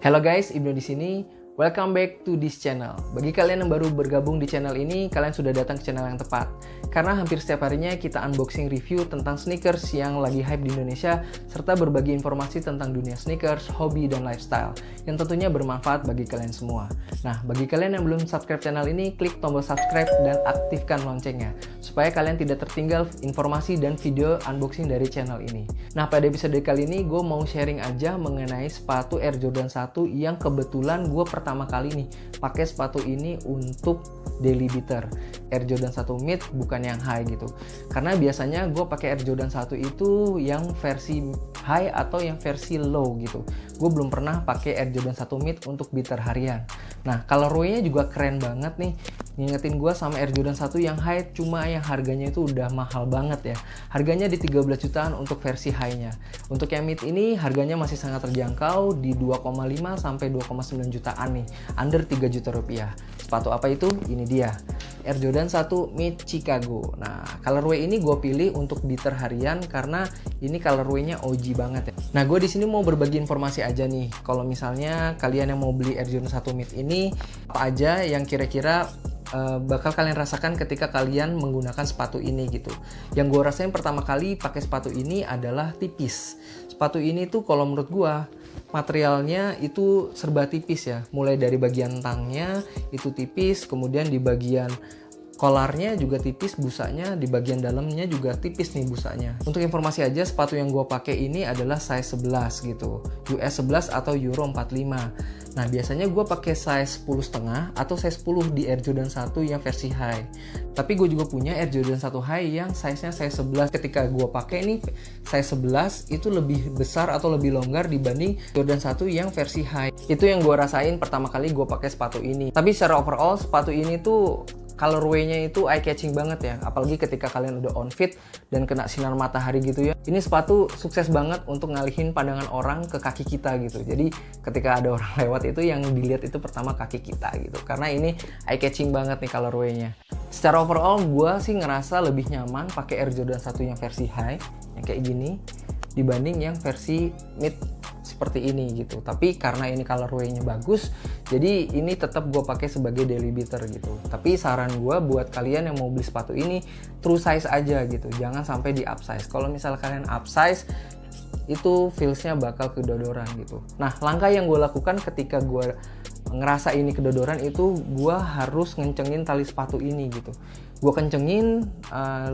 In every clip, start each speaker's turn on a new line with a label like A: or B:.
A: Halo guys, Ibnu di sini. Welcome back to this channel. Bagi kalian yang baru bergabung di channel ini, kalian sudah datang ke channel yang tepat. Karena hampir setiap harinya kita unboxing review tentang sneakers yang lagi hype di Indonesia, serta berbagi informasi tentang dunia sneakers, hobi, dan lifestyle, yang tentunya bermanfaat bagi kalian semua. Nah, bagi kalian yang belum subscribe channel ini, klik tombol subscribe dan aktifkan loncengnya, supaya kalian tidak tertinggal informasi dan video unboxing dari channel ini. Nah, pada episode kali ini, gue mau sharing aja mengenai sepatu Air Jordan 1 yang kebetulan gue pertama kali nih pakai sepatu ini untuk daily beater. Air Jordan 1 mid, bukan yang high gitu. Karena biasanya gue pakai Air Jordan 1 itu yang versi high atau yang versi low gitu. Gue belum pernah pakai Air Jordan 1 mid untuk beater harian. Nah, colorway-nya juga keren banget nih. Ngingetin gue sama Air Jordan 1 yang high, cuma yang harganya itu udah mahal banget ya. Harganya di 13 jutaan untuk versi high-nya. Untuk yang mid ini harganya masih sangat terjangkau di 2,5 sampai 2,9 jutaan nih. Under 3 juta rupiah. Sepatu apa itu? Ini dia. Air Jordan 1 Mid Chicago. Nah, colorway ini gue pilih untuk beater harian karena ini colorway-nya OG banget ya. Nah, gue di sini mau berbagi informasi aja nih. Kalau misalnya kalian yang mau beli Air Jordan 1 Mid ini, apa aja yang kira-kira bakal kalian rasakan ketika kalian menggunakan sepatu ini gitu. Yang gue rasain pertama kali pakai sepatu ini adalah tipis. Sepatu ini tuh kalau menurut gue materialnya itu serba tipis ya. Mulai dari bagian tangnya itu tipis, kemudian di bagian kolarnya juga tipis, busanya di bagian dalamnya juga tipis nih busanya. Untuk informasi aja, sepatu yang gue pakai ini adalah size 11 gitu, US 11 atau Euro 45. Nah, biasanya gue pakai size 10,5 atau size 10 di Air Jordan 1 yang versi high. Tapi gue juga punya Air Jordan 1 high yang size-nya size 11. Ketika gue pakai ini size 11 itu lebih besar atau lebih longgar dibanding Jordan 1 yang versi high. Itu yang gue rasain pertama kali gue pakai sepatu ini. Tapi secara overall sepatu ini tuh colorway-nya itu eye-catching banget ya. Apalagi ketika kalian udah on fit dan kena sinar matahari gitu ya. Ini sepatu sukses banget untuk ngalihin pandangan orang ke kaki kita gitu. Jadi ketika ada orang lewat itu yang dilihat itu pertama kaki kita gitu. Karena ini eye-catching banget nih colorway-nya. Secara overall gue sih ngerasa lebih nyaman pakai Air Jordan 1 yang versi high, yang kayak gini, dibanding yang versi mid seperti ini gitu. Tapi karena ini colorway-nya bagus, jadi ini tetap gue pakai sebagai daily beater gitu. Tapi saran gue buat kalian yang mau beli sepatu ini, true size aja gitu, jangan sampai di upsize. Kalau misal kalian upsize, itu feels-nya bakal kedodoran gitu. Nah, langkah yang gue lakukan ketika gue ngerasa ini kedodoran itu, gue harus ngencengin tali sepatu ini gitu. Gue kencengin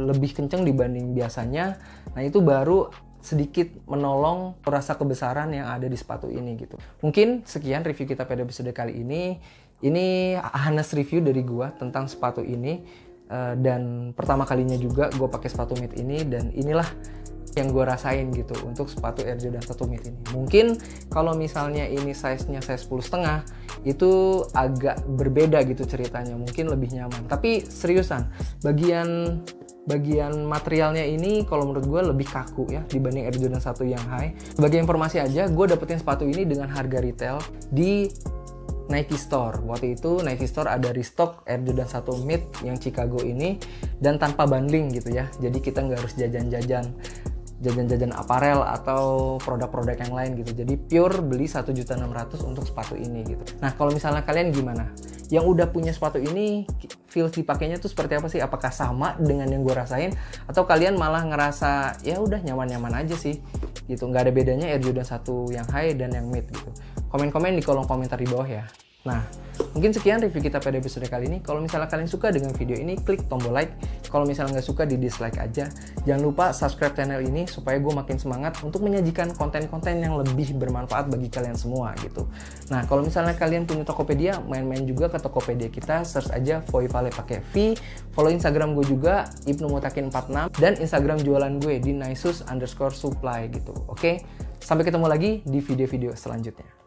A: lebih kenceng dibanding biasanya. Nah, itu baru sedikit menolong rasa kebesaran yang ada di sepatu ini gitu. Mungkin sekian review kita pada episode kali ini. Ini honest review dari gua tentang sepatu ini, dan pertama kalinya juga gue pakai sepatu mid ini, dan inilah yang gue rasain gitu untuk sepatu Air Jordan 1 mid ini. Mungkin kalau misalnya ini size-nya size 10,5 itu agak berbeda gitu ceritanya, mungkin lebih nyaman. Tapi seriusan, bagian materialnya ini kalau menurut gue lebih kaku ya dibanding Air Jordan 1 yang high. Sebagai informasi aja, gue dapetin sepatu ini dengan harga retail di Nike Store. Waktu itu Nike Store ada restock Air Jordan 1 mid yang Chicago ini, dan tanpa bundling gitu ya. Jadi kita nggak harus jajan-jajan aparel atau produk-produk yang lain gitu. Jadi pure beli 1.600.000 untuk sepatu ini gitu. Nah, kalau misalnya kalian gimana? Yang udah punya sepatu ini, feels dipakainya tuh seperti apa sih? Apakah sama dengan yang gue rasain? Atau kalian malah ngerasa ya udah nyaman-nyaman aja sih gitu. Nggak ada bedanya Air Jordan 1 yang high dan yang mid gitu. Komen-komen di kolom komentar di bawah ya. Nah, mungkin sekian review kita pada episode kali ini. Kalau misalnya kalian suka dengan video ini, klik tombol like. Kalau misalnya nggak suka, di dislike aja. Jangan lupa subscribe channel ini supaya gue makin semangat untuk menyajikan konten-konten yang lebih bermanfaat bagi kalian semua gitu. Nah, kalau misalnya kalian punya Tokopedia, main-main juga ke Tokopedia kita, search aja Voivale pakai V. Follow Instagram gue juga, ibnumutakin46, dan Instagram jualan gue di Naisus_supply gitu. Oke? Sampai ketemu lagi di video-video selanjutnya.